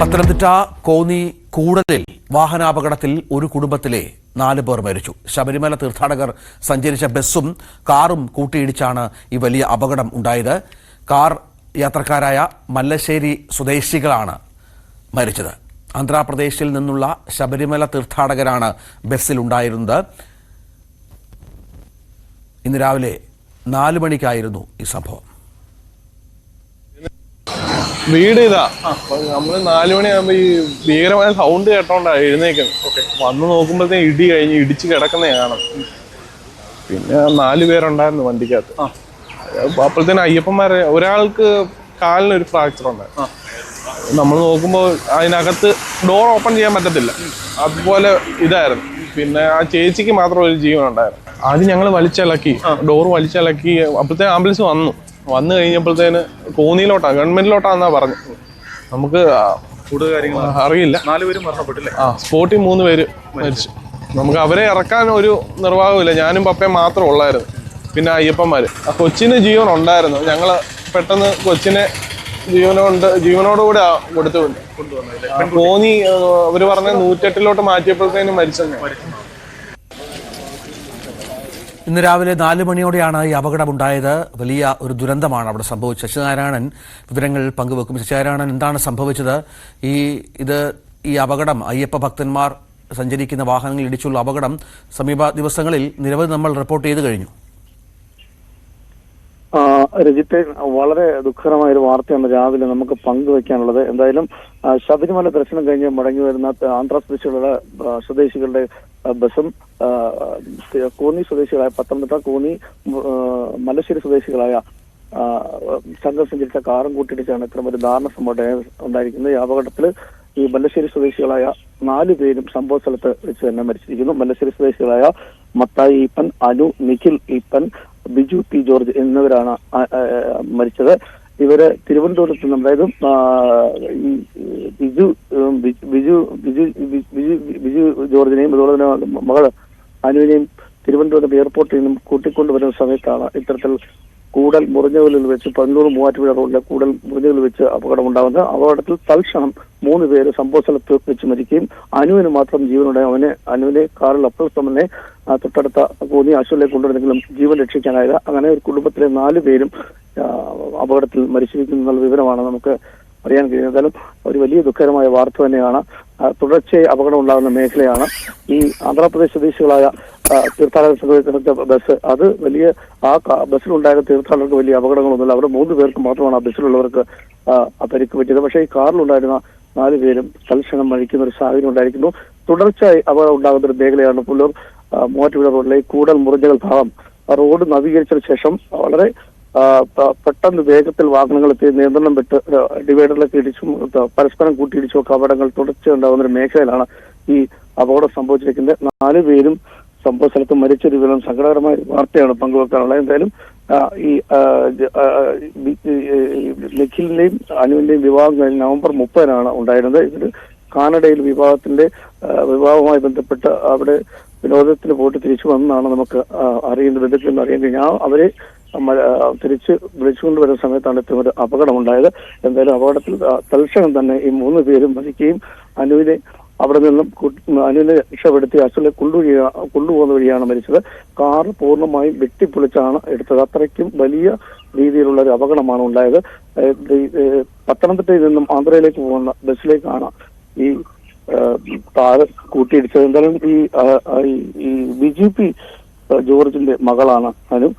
പത്തനംതിട്ട കോന്നി കൂടലിൽ വാഹനാപകടത്തിൽ ഒരു കുടുംബത്തിലെ 4 പേർ മരിച്ചു. ശബരിമല തീർത്ഥാടകർ സഞ്ചരിച്ച ബസ്സും കാറും കൂട്ടിയിടിച്ചാണ് ഈ വലിയ അപകടം ഉണ്ടായത്. കാർ യാത്രക്കാരായ മല്ലശ്ശേരി സ്വദേശികളാണ് മരിച്ചത്. ആന്ധ്രാപ്രദേശിൽ നിന്നുള്ള ശബരിമല തീർത്ഥാടകരാണ് ബസ്സിലുണ്ടായിരുന്നത്. ഇന്ന് രാവിലെ 4 മണിക്കായിരുന്നു ഈ സംഭവം. വീട് ഇതാ നമ്മള് 4 മണിയാകുമ്പോ ഈ ഭീകരമായ സൗണ്ട് കേട്ടോണ്ടാ എഴുന്നേക്കുന്നത്. വന്ന് നോക്കുമ്പോഴത്തേക്ക് ഇടി കഴിഞ്ഞ് ഇടിച്ച് കിടക്കുന്ന കാണാം. പിന്നെ 4 പേരുണ്ടായിരുന്നു വണ്ടിക്കകത്ത്. അപ്പോഴത്തേന് അയ്യപ്പന്മാരെ ഒരാൾക്ക് കാലിനൊരു ഫ്രാക്ചർ ഉണ്ടായിരുന്നു. നമ്മൾ നോക്കുമ്പോൾ അതിനകത്ത് ഡോർ ഓപ്പൺ ചെയ്യാൻ പറ്റത്തില്ല, അതുപോലെ ഇതായിരുന്നു. പിന്നെ ആ ചേച്ചിക്ക് മാത്രം ഒരു ജീവൻ ഉണ്ടായിരുന്നു. ആദ്യം ഞങ്ങൾ വലിച്ചിളക്കി, ഡോർ വലിച്ചിളക്കി. അപ്പോഴത്തേന് ആംബുലൻസ് വന്നു കഴിഞ്ഞപ്പോഴത്തേന് കോന്നിയിലോട്ടാ, ഗവൺമെന്റിലോട്ടാന്നാ പറഞ്ഞു. നമുക്ക് അറിയില്ല. 4 പേരും മരണപ്പെട്ടില്ലേ? സ്പോട്ടിൽ 3 പേര് മരിച്ചു. നമുക്ക് അവരെ ഇറക്കാൻ ഒരു നിർവാഹമില്ല. ഞാനും പപ്പയും മാത്രം ഉള്ളായിരുന്നു. പിന്നെ അയ്യപ്പന്മാര്. കൊച്ചിന് ജീവൻ ഉണ്ടായിരുന്നു. ഞങ്ങള് പെട്ടെന്ന് കൊച്ചിനെ ജീവനോടുകൂടെ കൊണ്ടുവന്നു. കോന്നി അവര് പറഞ്ഞ 108 മാറ്റിയപ്പോഴത്തേനും മരിച്ചെന്ന്. ഇന്ന് രാവിലെ 4 മണിയോടെയാണ് ഈ അപകടമുണ്ടായത്. വലിയ ഒരു ദുരന്തമാണ് അവിടെ സംഭവിച്ചത്. ശശിനാരായണൻ വിവരങ്ങൾ പങ്കുവെക്കും. ശശിനാരായണൻ, എന്താണ് സംഭവിച്ചത്? ഈ അപകടം, അയ്യപ്പ ഭക്തന്മാർ സഞ്ചരിക്കുന്ന വാഹനങ്ങൾ ഇടിച്ചുള്ള അപകടം സമീപ ദിവസങ്ങളിൽ നിരവധി നമ്മൾ റിപ്പോർട്ട് ചെയ്ത് കഴിഞ്ഞു. രജിത്തെ, വളരെ ദുഃഖകരമായ ഒരു വാർത്തയാണ് രാവിലെ നമുക്ക് പങ്കുവെക്കാനുള്ളത്. എന്തായാലും ശബരിമല ദർശനം കഴിഞ്ഞ് മടങ്ങി വരുന്ന ആന്ധ്രാപ്രദേശിലുള്ള സ്വദേശികളുടെ ബസ്സും കോന്നി സ്വദേശികളായ പത്തനംതിട്ട കോന്നി മല്ലശ്ശേരി സ്വദേശികളായ സംഘം സഞ്ചരിച്ച കാറും കൂട്ടിയിടിച്ചാണ് ഇത്തരം ഒരു ദാരുണ സംഭവം ഉണ്ടായിരിക്കുന്നത്. ഈ അപകടത്തിൽ ഈ മല്ലശ്ശേരി സ്വദേശികളായ 4 പേരും സംഭവ സ്ഥലത്ത് വെച്ച് തന്നെ മരിച്ചിരിക്കുന്നു. മല്ലശ്ശേരി സ്വദേശികളായ മത്തായി ഈപ്പൻ, അനു, നിഖിൽ ഈപ്പൻ, ബിജു പി ജോർജ് എന്നിവരാണ് മരിച്ചത്. ഇവര് തിരുവനന്തപുരത്ത് നിന്ന്, അതായത് ബിജു ജോർജിനെയും അതുപോലെ തന്നെ മകൾ അനുവിനെയും തിരുവനന്തപുരം എയർപോർട്ടിൽ നിന്നും കൂട്ടിക്കൊണ്ടുവരുന്ന സമയത്താണ് ഇത്തരത്തിൽ കൂടൽ മുറിഞ്ഞകലിൽ വെച്ച് പന്നൂർ മൂവാറ്റുപുഴ റോഡിലെ കൂടൽ മുറിഞ്ഞകലിൽ വെച്ച് അപകടം ഉണ്ടാകുന്നത്. അപകടത്തിൽ തൽക്ഷണം 3 പേര് സംഭവ സ്ഥലത്ത് വെച്ച് മരിക്കുകയും അനുവിന് മാത്രം ജീവനുണ്ടായി. അനുവിനെ കാറിൽ അപ്പോൾ തന്നെ തൊട്ടടുത്ത കോന്നി ആശുപത്രിയിലേക്ക് കൊണ്ടുവരുന്നെങ്കിലും ജീവൻ രക്ഷിക്കാനായില്ല. അങ്ങനെ ഒരു കുടുംബത്തിലെ 4 പേരും അപകടത്തിൽ മരിച്ചിരിക്കുന്നു എന്നുള്ള വിവരമാണ് നമുക്ക് അറിയാൻ കഴിയുന്നത്. എന്തായാലും ഒരു വലിയ ദുഃഖകരമായ വാർത്ത തന്നെയാണ്. തുടർച്ചയായി അപകടം ഉണ്ടാകുന്ന മേഖലയാണ്. ഈ ആന്ധ്രാപ്രദേശ് സ്വദേശികളായ തീർത്ഥാടകർ സംഘടിപ്പിച്ച ബസ്, അത് വലിയ ബസ്സിലുണ്ടായിരുന്ന തീർത്ഥാടകർക്ക് വലിയ അപകടങ്ങളൊന്നുമില്ല. അവിടെ 3 പേർക്ക് മാത്രമാണ് ആ ബസ്സിലുള്ളവർക്ക് പരിക്ക് പറ്റിയത്. പക്ഷേ ഈ കാറിലുണ്ടായിരുന്ന 4 പേരും തൽക്ഷണം മരിക്കുന്ന ഒരു സാഹചര്യം ഉണ്ടായിരിക്കുന്നു. തുടർച്ചയായി അപകടം ഉണ്ടാകുന്ന ഒരു മേഖലയാണ് പുല്ലൂർ മൂവാറ്റുപുഴ റോഡിലെ കൂടൽ മുറിഞ്ഞകൽ ഭാഗം. റോഡ് നവീകരിച്ചതിന് ശേഷം വളരെ പെട്ടെന്ന് വേഗത്തിൽ വാഹനങ്ങൾ എത്തി നിയന്ത്രണം വിട്ട് ഡിവൈഡറിലേക്ക് ഇടിച്ചും പരസ്പരം കൂട്ടിയിടിച്ചും ഒക്കെ അപകടങ്ങൾ തുടർച്ചയുണ്ടാകുന്ന ഒരു മേഖലയിലാണ് ഈ അപകടം സംഭവിച്ചിരിക്കുന്നത്. 4 പേരും സംഭവ സ്ഥലത്ത് മരിച്ചൊരു വിവരം സങ്കടകരമായ വാർത്തയാണ് പങ്കുവെക്കാനുള്ളത്. എന്തായാലും ഈ നിഖിലിന്റെയും അനുവിന്റെയും വിവാഹം കഴിഞ്ഞ് നവംബർ 30-നാണ് ഉണ്ടായിരുന്നത്. ഇതിൽ കാനഡയിൽ വിവാഹവുമായി ബന്ധപ്പെട്ട് അവിടെ വിനോദത്തിന് പോയിട്ട് തിരിച്ചു വന്നാണ് നമുക്ക് അറിയുന്നത്. ബന്ധുക്കളെന്ന് അറിയാൻ കഴിഞ്ഞാൽ അവരെ തിരിച്ച് വിളിച്ചുകൊണ്ടുവരുന്ന സമയത്താണ് ഇത്തരം ഒരു അപകടം ഉണ്ടായത്. എന്തായാലും അപകടത്തിൽ തൽക്ഷണം തന്നെ ഈ 3 പേരും മരിക്കുകയും അനുവിനെ അവിടെ നിന്നും അനുവിനെ രക്ഷപ്പെടുത്തി ആശുപത്രിയിൽ കൊണ്ടുപോകുന്ന വഴിയാണ് മരിച്ചത്. കാർ പൂർണ്ണമായും വെട്ടിപ്പൊളിച്ചാണ് എടുത്തത്. അത്രയ്ക്കും വലിയ രീതിയിലുള്ള ഒരു അപകടമാണ് ഉണ്ടായത്. പത്തനംതിട്ടയിൽ നിന്നും ആന്ധ്രയിലേക്ക് പോകുന്ന ബസ്സിലേക്കാണ് ഈ കാറ് കൂട്ടിയിടിച്ചത്. എന്തായാലും ഈ ബിജു പി ജോർജിന്റെ മകളാണ് അനു.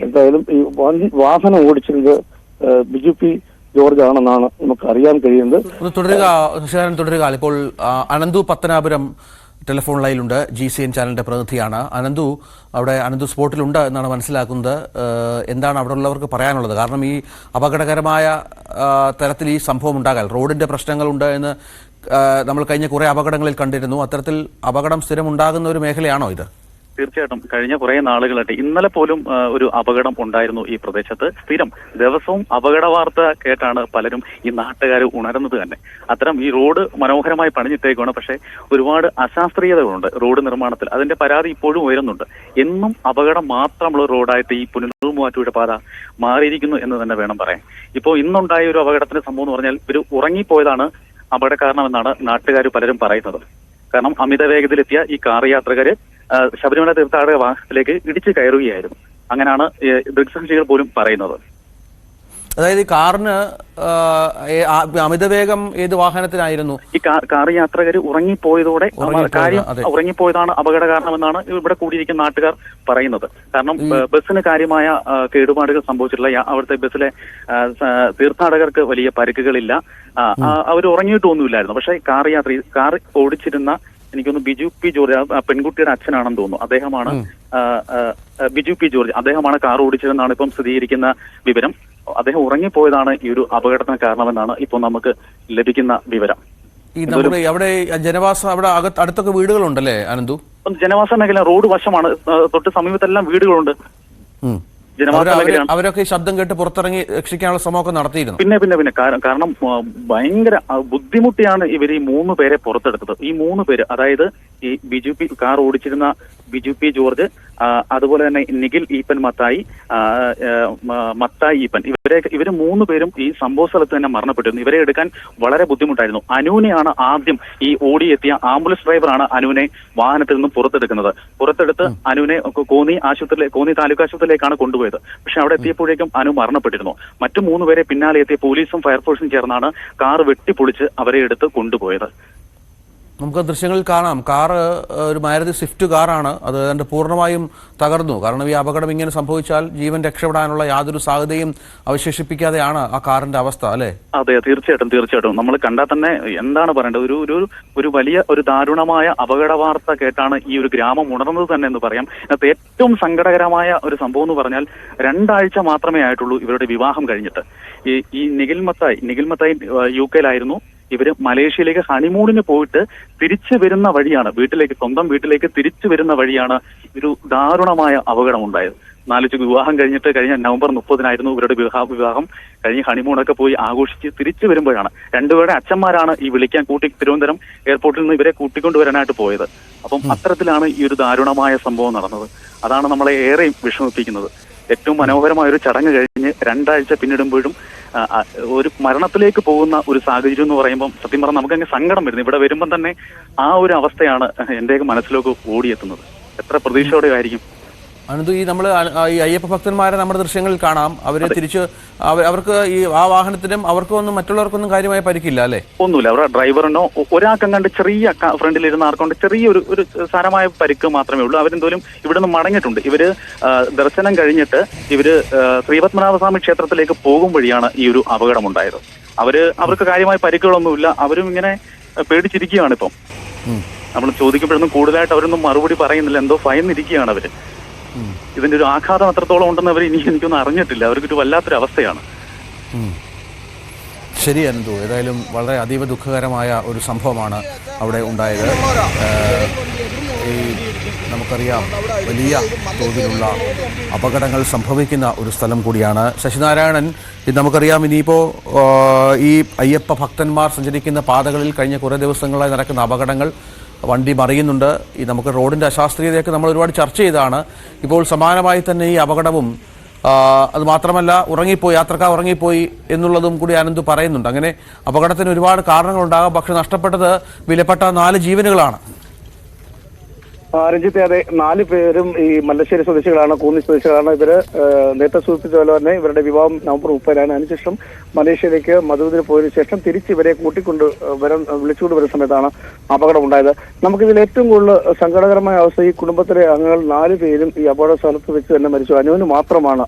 എന്തായാലും ഈ വാഹനം ഓടിച്ചിരുന്നത് ബിജു പി ജോർജ് ആണെന്നാണ് നമുക്ക് അറിയാൻ കഴിയുന്നത്. തുടരുക. ഇപ്പോൾ അനന്തു പത്തനാപുരം ടെലിഫോൺ ലൈനിലുണ്ട്. GCN ചാനലിന്റെ പ്രതിനിധിയാണ്. അനന്തു സ്പോട്ടിലുണ്ട് എന്നാണ് മനസ്സിലാക്കുന്നത്. എന്താണ് അവിടെ ഉള്ളവർക്ക് പറയാനുള്ളത്? കാരണം ഈ അപകടകരമായ തരത്തിൽ ഈ സംഭവം ഉണ്ടാകാൻ റോഡിന്റെ പ്രശ്നങ്ങളുണ്ട് എന്ന് നമ്മൾ കഴിഞ്ഞ കുറെ അപകടങ്ങളിൽ കണ്ടിരുന്നു. അത്തരത്തിൽ അപകടം സ്ഥിരം ഉണ്ടാകുന്ന ഒരു മേഖലയാണോ ഇത്? തീർച്ചയായിട്ടും കഴിഞ്ഞ കുറെ നാളുകളായിട്ട് ഇന്നലെ പോലും ഒരു അപകടം ഉണ്ടായിരുന്നു ഈ പ്രദേശത്ത്. സ്ഥിരം ദിവസവും അപകട വാർത്ത കേട്ടാണ് പലരും ഈ നാട്ടുകാർ ഉണരുന്നത് തന്നെ. അത്തരം ഈ റോഡ് മനോഹരമായി പണിഞ്ഞിട്ടേക്കാണ്, പക്ഷേ ഒരുപാട് അശാസ്ത്രീയതകളുണ്ട് റോഡ് നിർമ്മാണത്തിൽ. അതിന്റെ പരാതി ഇപ്പോഴും ഉയരുന്നുണ്ട്. എന്നും അപകടം മാത്രമുള്ള റോഡായിട്ട് ഈ പുനലൂർ മൂവാറ്റുപുഴ പാത മാറിയിരിക്കുന്നു എന്ന് തന്നെ വേണം പറയാൻ. ഇപ്പോൾ ഇന്നുണ്ടായ ഒരു അപകടത്തിന്റെ സംഭവം എന്ന് പറഞ്ഞാൽ ഇവർ ഉറങ്ങിപ്പോയതാണ്. അപകട കാരണമെന്നാണ് നാട്ടുകാർ പലരും പറയുന്നത്. കാരണം അമിത വേഗത്തിലെത്തിയ ഈ കാർ യാത്രക്കാര് ശബരിമല തീർത്ഥാടക വാഹനത്തിലേക്ക് ഇടിച്ചു കയറുകയായിരുന്നു. അങ്ങനെയാണ് ദൃക്സാക്ഷികൾ പോലും പറയുന്നത്. അതായത് ഈ കാറിന് അമിതവേഗം ഏത് വാഹനത്തിനായിരുന്നു? ഈ കാർ യാത്രക്കാർ ഉറങ്ങിപ്പോയതോടെ ഉറങ്ങിപ്പോയതാണ് അപകട കാരണമെന്നാണ് ഇവിടെ കൂടിയിരിക്കുന്ന നാട്ടുകാർ പറയുന്നത്. കാരണം ബസ്സിന് കാര്യമായ കേടുപാടുകൾ സംഭവിച്ചിട്ടില്ല. അവിടുത്തെ ബസ്സിലെ തീർത്ഥാടകർക്ക് വലിയ പരിക്കുകളില്ല. അവർ ഉറങ്ങിയിട്ടൊന്നുമില്ലായിരുന്നു. പക്ഷേ കാർ ഓടിച്ചിരുന്ന എനിക്കൊന്ന് ബിജു പി ജോർജ്, പെൺകുട്ടിയുടെ അച്ഛനാണെന്ന് തോന്നുന്നു, അദ്ദേഹമാണ് ബിജു പി ജോർജ്, അദ്ദേഹമാണ് കാർ ഓടിച്ചതെന്നാണ് ഇപ്പം സ്ഥിരീകരിക്കുന്ന വിവരം. അദ്ദേഹം ഉറങ്ങിപ്പോയതാണ് ഈ ഒരു അപകടത്തിന് കാരണമെന്നാണ് ഇപ്പോൾ നമുക്ക് ലഭിക്കുന്ന വിവരം. ഈ നമ്മുടെ അവിടെ ജനവാസം അവിടെ അടുത്തൊക്കെ വീടുകളുണ്ടല്ലേ അനന്തു? ജനവാസ മേഖല റോഡ് വശമാണ്, തൊട്ട് സമീപത്തെല്ലാം വീടുകളുണ്ട്. അവരൊക്കെ ശബ്ദം കേട്ട് പുറത്തിറങ്ങി രക്ഷിക്കാനുള്ള ശ്രമമൊക്കെ നടത്തിയിരുന്നു. പിന്നെ കാരണം ഭയങ്കര ബുദ്ധിമുട്ടിയാണ് ഇവർ ഈ 3 പേരെ പുറത്തെടുത്തത്. ഈ 3 പേര്, അതായത് ഈ ബിജു പി കാർ ഓടിച്ചിരുന്ന ബിജു പി ജോർജ്, അതുപോലെ തന്നെ നിഖിൽ ഈപ്പൻ മത്തായി ഈപ്പൻ, ഇവര് 3 പേരും ഈ സംഭവ സ്ഥലത്ത് തന്നെ മരണപ്പെട്ടിരുന്നു. ഇവരെ എടുക്കാൻ വളരെ ബുദ്ധിമുട്ടായിരുന്നു. അനുവിനെയാണ് ആദ്യം, ഈ ഓടിയെത്തിയ ആംബുലൻസ് ഡ്രൈവറാണ് അനുവിനെ വാഹനത്തിൽ നിന്നും പുറത്തെടുത്ത് അനുവിനെ കോന്നി താലൂക്ക് ആശുപത്രിയിലേക്കാണ് കൊണ്ടുപോയത്. പക്ഷെ അവിടെ എത്തിയപ്പോഴേക്കും അനു മരണപ്പെട്ടിരുന്നു. മറ്റു 3 പേരെ പിന്നാലെ എത്തിയ പോലീസും ഫയർഫോഴ്സും ചേർന്നാണ് കാർ വെട്ടിപ്പൊളിച്ച് അവരെ എടുത്ത് കൊണ്ടുപോയത്. നമുക്ക് ദൃശ്യങ്ങളിൽ കാണാം, കാറ് ഒരു മാരുതി സ്വിഫ്റ്റ് കാറാണ്. അത് ഏതാണ്ട് പൂർണ്ണമായും തകർന്നു. കാരണം ഈ അപകടം ഇങ്ങനെ സംഭവിച്ചാൽ ജീവൻ രക്ഷപ്പെടാനുള്ള യാതൊരു സാധ്യതയും അവശേഷിപ്പിക്കാതെയാണ് ആ കാറിന്റെ അവസ്ഥ, അല്ലേ? അതെ, തീർച്ചയായിട്ടും. നമ്മൾ കണ്ടാൽ തന്നെ എന്താണ് പറയേണ്ടത്, ഒരു വലിയ ഒരു ദാരുണമായ അപകട വാർത്ത കേട്ടാണ് ഈ ഒരു ഗ്രാമം ഉണർന്നത് തന്നെ എന്ന് പറയാം. അതിനകത്ത് ഏറ്റവും സങ്കടകരമായ ഒരു സംഭവം എന്ന് പറഞ്ഞാൽ 2 ആഴ്ച മാത്രമേ ആയിട്ടുള്ളൂ ഇവരുടെ വിവാഹം കഴിഞ്ഞിട്ട്. ഈ നിഖിൽ മത്തായി UK-യിലായിരുന്നു. ഇവര് മലേഷ്യയിലേക്ക് ഹണിമൂണിന് പോയിട്ട് തിരിച്ചു വരുന്ന വഴിയാണ്, സ്വന്തം വീട്ടിലേക്ക് തിരിച്ചു വരുന്ന വഴിയാണ് ഒരു ദാരുണമായ അപകടം ഉണ്ടായത്. 4 വിവാഹം കഴിഞ്ഞിട്ട് കഴിഞ്ഞ നവംബർ 30-നായിരുന്നു ഇവരുടെ വിവാഹം കഴിഞ്ഞ് ഹണിമൂണൊക്കെ പോയി ആഘോഷിച്ച് തിരിച്ചു വരുമ്പോഴാണ് 2 പേരുടെ അച്ഛന്മാരാണ് ഈ വിളിക്കാൻ തിരുവനന്തപുരം എയർപോർട്ടിൽ നിന്ന് ഇവരെ കൂട്ടിക്കൊണ്ടുവരാനായിട്ട് പോയത്. അപ്പം അത്തരത്തിലാണ് ഈ ഒരു ദാരുണമായ സംഭവം നടന്നത്. അതാണ് നമ്മളെ ഏറെ വിഷമിപ്പിക്കുന്നത്. ഏറ്റവും മനോഹരമായ ഒരു ചടങ്ങ് കഴിഞ്ഞ് 2 ആഴ്ച പിന്നിടുമ്പോഴും ഒരു മരണത്തിലേക്ക് പോകുന്ന ഒരു സാഹചര്യം എന്ന് പറയുമ്പോൾ സത്യം പറഞ്ഞാൽ നമുക്കങ്ങ് സങ്കടം വരുന്നു. ഇവിടെ വരുമ്പം തന്നെ ആ ഒരു അവസ്ഥയാണ് എന്റെയൊക്കെ മനസ്സിലേക്ക് ഓടിയെത്തുന്നത്. എത്ര പ്രതീക്ഷയോടെ ആയിരിക്കും. അനന്തു, ഈ നമ്മൾ ഈ അയ്യപ്പ ഭക്തന്മാരെ നമ്മുടെ ദൃശ്യങ്ങളിൽ കാണാം. അവര് തിരിച്ച് അവർക്ക് ഈ ആ വാഹനത്തിനും അവർക്കൊന്നും മറ്റുള്ളവർക്കൊന്നും കാര്യമായ പരിക്കില്ല, അല്ലേ? ഒന്നുമില്ല. അവരുടെ ഡ്രൈവറിനോ ഒരാൾക്കങ്ങാണ്ട് ചെറിയ ഫ്രണ്ടിലിരുന്ന ആർക്കൊണ്ട് ചെറിയൊരു സാരമായ പരിക്ക് മാത്രമേ ഉള്ളൂ. അവരെന്തോലും ഇവിടെ നിന്ന് മടങ്ങിയിട്ടുണ്ട്. ഇവര് ദർശനം കഴിഞ്ഞിട്ട് ഇവര് ശ്രീപത്മനാഭസ്വാമി ക്ഷേത്രത്തിലേക്ക് പോകും വഴിയാണ് ഈ ഒരു അപകടമുണ്ടായത്. അവർക്ക് കാര്യമായ പരിക്കുകളൊന്നുമില്ല. അവരും ഇങ്ങനെ പേടിച്ചിരിക്കുകയാണ്. ഇപ്പം നമ്മൾ ചോദിക്കുമ്പോഴൊന്നും കൂടുതലായിട്ട് അവരൊന്നും മറുപടി പറയുന്നില്ല. എന്തോ ഭയന്നിരിക്കുകയാണ് അവര്. ഇതിന്റെ ഒരു ആഘാതം എത്രത്തോളം ഉണ്ടെന്ന് അവർ എനിക്കൊന്നും അറിഞ്ഞിട്ടില്ല. അവർക്കൊരു വല്ലാത്തൊരു അവസ്ഥയാണ്. ശരി അനന്തു, ഏതായാലും വളരെ അതീവ ദുഃഖകരമായ ഒരു സംഭവമാണ് അവിടെ ഉണ്ടായത്. ഈ നമുക്കറിയാം വലിയ തോതിലുള്ള അപകടങ്ങൾ സംഭവിക്കുന്ന ഒരു സ്ഥലം കൂടിയാണ് ശശിനാരായണൻ. ഇത് നമുക്കറിയാം. ഇനിയിപ്പോൾ ഈ അയ്യപ്പ ഭക്തന്മാർ സഞ്ചരിക്കുന്ന പാതകളിൽ കഴിഞ്ഞ കുറേ ദിവസങ്ങളായി നടക്കുന്ന അപകടങ്ങൾ, വണ്ടി മറിയുന്നുണ്ട്. ഈ നമുക്ക് റോഡിൻ്റെ അശാസ്ത്രീയതയൊക്കെ നമ്മൾ ഒരുപാട് ചർച്ച ചെയ്തതാണ്. ഇപ്പോൾ സമാനമായി തന്നെ ഈ അപകടവും, അത് മാത്രമല്ല യാത്രക്കാർ ഉറങ്ങിപ്പോയി എന്നുള്ളതും കൂടി അനന്തു പറയുന്നുണ്ട്. അങ്ങനെ അപകടത്തിന് ഒരുപാട് കാരണങ്ങളുണ്ടാകാം. പക്ഷെ നഷ്ടപ്പെട്ടത് വിലപ്പെട്ട 4 ജീവനുകളാണ്. രഞ്ജിത്തെ, അതെ, 4 പേരും ഈ മല്ലശ്ശേരി സ്വദേശികളാണ്, കോന്നി സ്വദേശികളാണ്. ഇവര് നേരത്തെ സൂചിപ്പിച്ച പോലെ തന്നെ ഇവരുടെ വിവാഹം നവംബർ 30-നാണ്. അതിനുശേഷം മലേഷ്യയിലേക്ക് മധുവിന് പോയതിനു ശേഷം തിരിച്ച് ഇവരെ വിളിച്ചുകൊണ്ട് വരുന്ന സമയത്താണ് അപകടം ഉണ്ടായത്. നമുക്കിതിൽ ഏറ്റവും കൂടുതൽ സങ്കടകരമായ അവസ്ഥ, ഈ കുടുംബത്തിലെ അംഗങ്ങൾ 4 പേരും ഈ അപകട സ്ഥലത്ത് വെച്ച് തന്നെ മരിച്ചു. അനുവിന് മാത്രമാണ്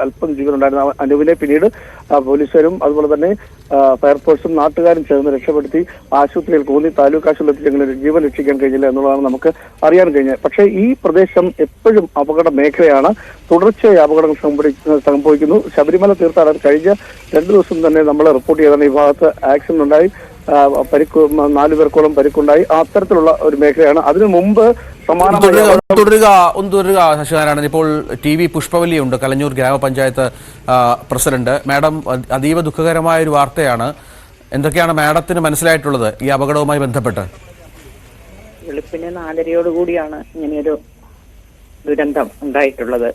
അല്പം ജീവനുണ്ടായിരുന്നത്. അനുവിനെ പിന്നീട് പോലീസുകാരും അതുപോലെ തന്നെ ഫയർഫോഴ്സും നാട്ടുകാരും ചേർന്ന് രക്ഷപ്പെടുത്തി ആശുപത്രിയിൽ, കോന്നി താലൂക്ക് ആശുപത്രിയിൽ ജീവൻ രക്ഷിക്കാൻ കഴിഞ്ഞില്ല എന്നുള്ളതാണ് നമുക്ക് അറിയാൻ കഴിഞ്ഞത്. പക്ഷേ ഈ പ്രദേശം എപ്പോഴും അപകട മേഖലയാണ്. തുടർച്ചയായി അപകടങ്ങൾ സംഭവിക്കുന്നു. ശബരിമല തീർത്ഥാടനം കഴിഞ്ഞ 2 ദിവസം തന്നെ നമ്മൾ റിപ്പോർട്ട് ചെയ്താണ് ഈ ഭാഗത്ത് ആക്സിഡന്റ് ഉണ്ടായി, 4 പേർക്കോളം പരിക്കുണ്ടായി. അത്തരത്തിലുള്ള ഒരു മേഖലയാണ്. അതിനു മുമ്പ് തുടരുക ശശിനാരായണൻ. ഇപ്പോൾ TV പുഷ്പവല്ലിയുണ്ട്, കലഞ്ഞൂർ ഗ്രാമപഞ്ചായത്ത് പ്രസിഡന്റ്. മാഡം, അതീവ ദുഃഖകരമായ ഒരു വാർത്തയാണ്. എന്തൊക്കെയാണ് മാഡത്തിന് മനസ്സിലായിട്ടുള്ളത് ഈ അപകടവുമായി ബന്ധപ്പെട്ട്? വെളുപ്പിന് 4:30 ഇങ്ങനെയൊരു ദുരന്തം ഉണ്ടായിട്ടുള്ളത്.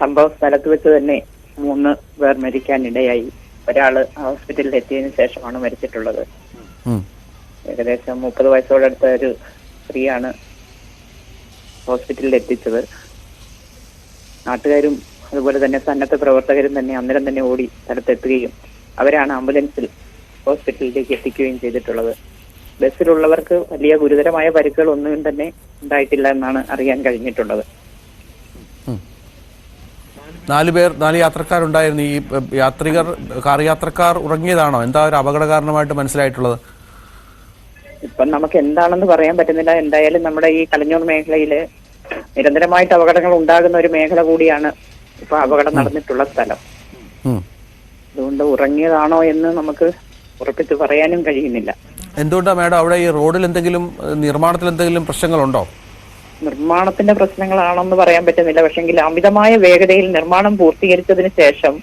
സംഭവ സ്ഥലത്ത് വെച്ച് തന്നെ 3 പേർ മരിക്കാനിടയായി. ഒരാള് ഹോസ്പിറ്റലിൽ എത്തിയതിനു ശേഷമാണ് മരിച്ചിട്ടുള്ളത്. ഏകദേശം 30 വയസ്സോടടുത്ത ഒരു സ്ത്രീയാണ് ഹോസ്പിറ്റലിൽ എത്തിച്ചത്. നാട്ടുകാരും അതുപോലെ തന്നെ സന്നദ്ധ പ്രവർത്തകരും തന്നെ അന്നേരം തന്നെ ഓടി സ്ഥലത്തെത്തുകയും അവരാണ് ആംബുലൻസിൽ ഹോസ്പിറ്റലിലേക്ക് എത്തിക്കുകയും ചെയ്തിട്ടുള്ളത്. ബസ്സിലുള്ളവർക്ക് വലിയ ഗുരുതരമായ പരിക്കുകൾ ഒന്നും തന്നെ ഉണ്ടായിട്ടില്ല എന്നാണ് അറിയാൻ കഴിഞ്ഞിട്ടുള്ളത്. 4 യാത്രക്കാരുണ്ടായിരുന്നു. ഈ കാർ യാത്രക്കാർ ഉറങ്ങിയതാണോ? എന്താ ഒരു അപകട കാരണമായിട്ട് മനസ്സിലായിട്ടുള്ളത്? ഇപ്പം നമുക്ക് എന്താണെന്ന് പറയാൻ പറ്റുന്നില്ല. എന്തായാലും നമ്മുടെ ഈ കലഞ്ഞൂർ മേഖലയില് നിരന്തരമായിട്ട് അപകടങ്ങൾ ഉണ്ടാകുന്ന ഒരു മേഖല കൂടിയാണ് ഇപ്പൊ അപകടം നടന്നിട്ടുള്ള സ്ഥലം. അതുകൊണ്ട് ഉറങ്ങിയതാണോ എന്ന് നമുക്ക് ഉറപ്പിച്ച് പറയാനും കഴിയുന്നില്ല. എന്തുകൊണ്ടാ മാഡം അവിടെ ഈ റോഡിൽ നിർമ്മാണത്തിൽ എന്തെങ്കിലും പ്രശ്നങ്ങളുണ്ടോ? നിർമ്മാണത്തിന്റെ പ്രശ്നങ്ങളാണെന്ന് പറയാൻ പറ്റുന്നില്ല. പക്ഷെങ്കിൽ അമിതമായ വേഗതയിൽ നിർമ്മാണം പൂർത്തീകരിച്ചതിന് ശേഷം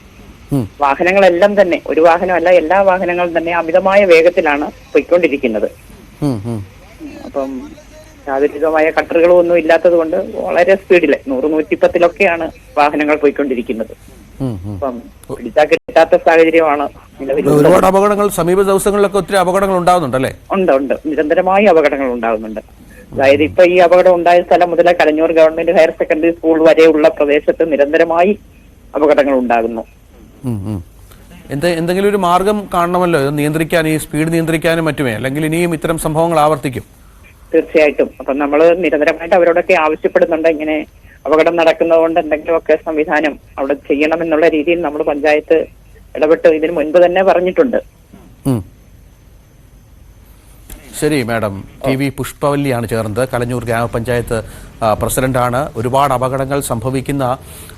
വാഹനങ്ങളെല്ലാം തന്നെ, ഒരു വാഹനമല്ല എല്ലാ വാഹനങ്ങളും തന്നെ അമിതമായ വേഗത്തിലാണ് പോയിക്കൊണ്ടിരിക്കുന്നത്. അപ്പം യാതൊരുവിധമായ കട്ടറുകളും ഒന്നും ഇല്ലാത്തത് കൊണ്ട് വളരെ സ്പീഡില് 100-110 വാഹനങ്ങൾ പോയിക്കൊണ്ടിരിക്കുന്നത്. അപ്പം പിടിച്ചാൽ കിട്ടാത്ത സാഹചര്യമാണ് നിലവിൽ. ഒരുപാട് അപകടങ്ങൾ സമീപ ദിവസങ്ങളിലൊക്കെ ഒത്തിരി അപകടങ്ങൾ ഉണ്ടാകുന്നുണ്ടല്ലേ? ഉണ്ട്. നിരന്തരമായി അപകടങ്ങൾ ഉണ്ടാകുന്നുണ്ട്. അതായത് ഇപ്പൊ ഈ അപകടം ഉണ്ടായ സ്ഥലം മുതൽ Kalanjoor government higher secondary school വരെയുള്ള പ്രദേശത്ത് നിരന്തരമായി അപകടങ്ങൾ ഉണ്ടാകുന്നു. എന്തെങ്കിലും ഒരു മാർഗം കാണണമല്ലോ ഇത് നിയന്ത്രിക്കാൻ, ഈ സ്പീഡ് നിയന്ത്രിക്കാനും മറ്റുമേ, അല്ലെങ്കിൽ ഇനിയും ഇത്തരം സംഭവങ്ങൾ ആവർത്തിക്കും. തീർച്ചയായിട്ടും. അപ്പം നമ്മൾ നിരന്തരമായിട്ട് അവരോടൊക്കെ ആവശ്യപ്പെടുന്നുണ്ട്, ഇങ്ങനെ അപകടം നടക്കുന്നതുകൊണ്ട് എന്തെങ്കിലുമൊക്കെ സംവിധാനം അവിടെ ചെയ്യണമെന്നുള്ള രീതിയിൽ നമ്മൾ പഞ്ചായത്ത് ഇടപെട്ട് ഇതിന് മുൻപ് തന്നെ പറഞ്ഞിട്ടുണ്ട്. ശരി മാഡം. ടി വി പുഷ്പവല്ലിയാണ് ചേർന്നത്, കലഞ്ഞൂർ ഗ്രാമപഞ്ചായത്ത് പ്രസിഡന്റാണ്. ഒരുപാട് അപകടങ്ങൾ സംഭവിക്കുന്ന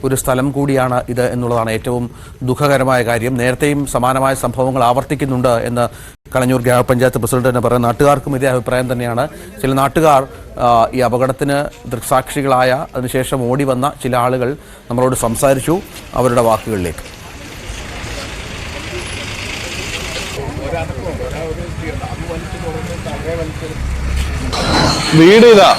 ഒരു സ്ഥലം കൂടിയാണ് ഇത് എന്നുള്ളതാണ് ഏറ്റവും ദുഃഖകരമായ കാര്യം. നേരത്തെയും സമാനമായ സംഭവങ്ങൾ ആവർത്തിക്കുന്നുണ്ട് എന്ന് കലഞ്ഞൂർ ഗ്രാമപഞ്ചായത്ത് പ്രസിഡന്റ് തന്നെ പറയുന്നത്. നാട്ടുകാർക്കും ഇതേ അഭിപ്രായം തന്നെയാണ്. ചില നാട്ടുകാർ ഈ അപകടത്തിന് ദൃക്സാക്ഷികളായ അതിനുശേഷം ഓടി വന്ന ചില ആളുകൾ നമ്മളോട് സംസാരിച്ചു. അവരുടെ വാക്കുകളിലേക്ക്. വീട് ഇതാ,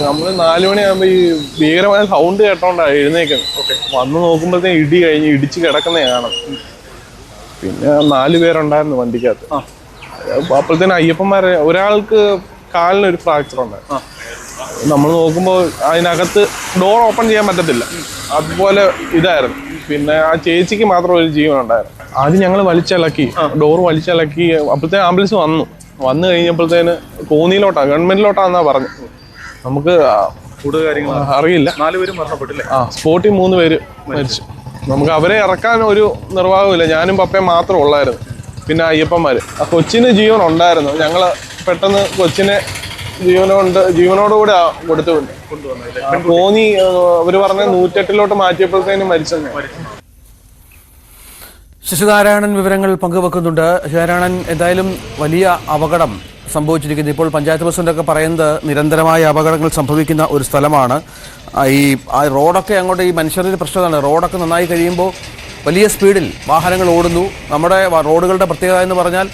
നമ്മള് 4 മണിയാകുമ്പോ ഈ ഭീകരമായ സൗണ്ട് കേട്ടോണ്ടാ എഴുന്നേക്കുന്നത്. വന്ന് നോക്കുമ്പോഴത്തേക്കും ഇടി കഴിഞ്ഞ് ഇടിച്ച് കിടക്കുന്ന കാണാം. പിന്നെ 4 പേരുണ്ടായിരുന്നു വണ്ടിക്കകത്ത്. അപ്പോഴത്തേനും അയ്യപ്പന്മാരെ ഒരാൾക്ക് കാലിനൊരു ഫ്രാക്ചർ ഉണ്ടായിരുന്നു. നമ്മൾ നോക്കുമ്പോൾ അതിനകത്ത് ഡോർ ഓപ്പൺ ചെയ്യാൻ പറ്റത്തില്ല, അതുപോലെ ഇതായിരുന്നു. പിന്നെ ആ ചേച്ചിക്ക് മാത്രം ഒരു ജീവൻ ഉണ്ടായിരുന്നു. ആദ്യം ഞങ്ങൾ വലിച്ചിളക്കി, ഡോർ വലിച്ചിളക്കി. അപ്പോഴത്തേനും ആംബുലൻസ് വന്നു കഴിഞ്ഞപ്പോഴത്തേന് കോന്നിയിലോട്ടാ, ഗവൺമെന്റിലോട്ടാന്നാ പറഞ്ഞു. നമുക്ക് കൂടുതൽ കാര്യങ്ങൾ അറിയില്ല. 4 പേരും മരണപ്പെട്ടില്ലേ? സ്പോട്ടിൽ 3 പേര് മരിച്ചു. നമുക്ക് അവരെ ഇറക്കാൻ ഒരു നിർവാഹമില്ല. ഞാനും പപ്പയും മാത്രം ഉള്ളായിരുന്നു. പിന്നെ അയ്യപ്പന്മാര്. ആ കൊച്ചിന് ജീവൻ ഉണ്ടായിരുന്നു. ഞങ്ങള് പെട്ടെന്ന് കൊച്ചിനെ ജീവനോടുകൂടെ കൊടുത്തുകൊണ്ട് കോന്നി അവര് പറഞ്ഞ 108 മാറ്റിയപ്പോഴത്തേനും മരിച്ചെന്ന്. ശശിനാരായണൻ വിവരങ്ങൾ പങ്കുവെക്കുന്നുണ്ട്. ശശിനാരായണൻ, എന്തായാലും വലിയ അപകടം സംഭവിച്ചിരിക്കുന്നു. ഇപ്പോൾ പഞ്ചായത്ത് പ്രസിഡന്റൊക്കെ പറയുന്നത് നിരന്തരമായ അപകടങ്ങൾ സംഭവിക്കുന്ന ഒരു സ്ഥലമാണ്. ആ റോഡൊക്കെ അങ്ങോട്ട്, ഈ മനുഷ്യരുടെ പ്രശ്നമാണ്. റോഡൊക്കെ നന്നായി കഴിയുമ്പോൾ വലിയ സ്പീഡിൽ വാഹനങ്ങൾ ഓടുന്നു. നമ്മുടെ റോഡുകളുടെ പ്രത്യേകത എന്ന് പറഞ്ഞാൽ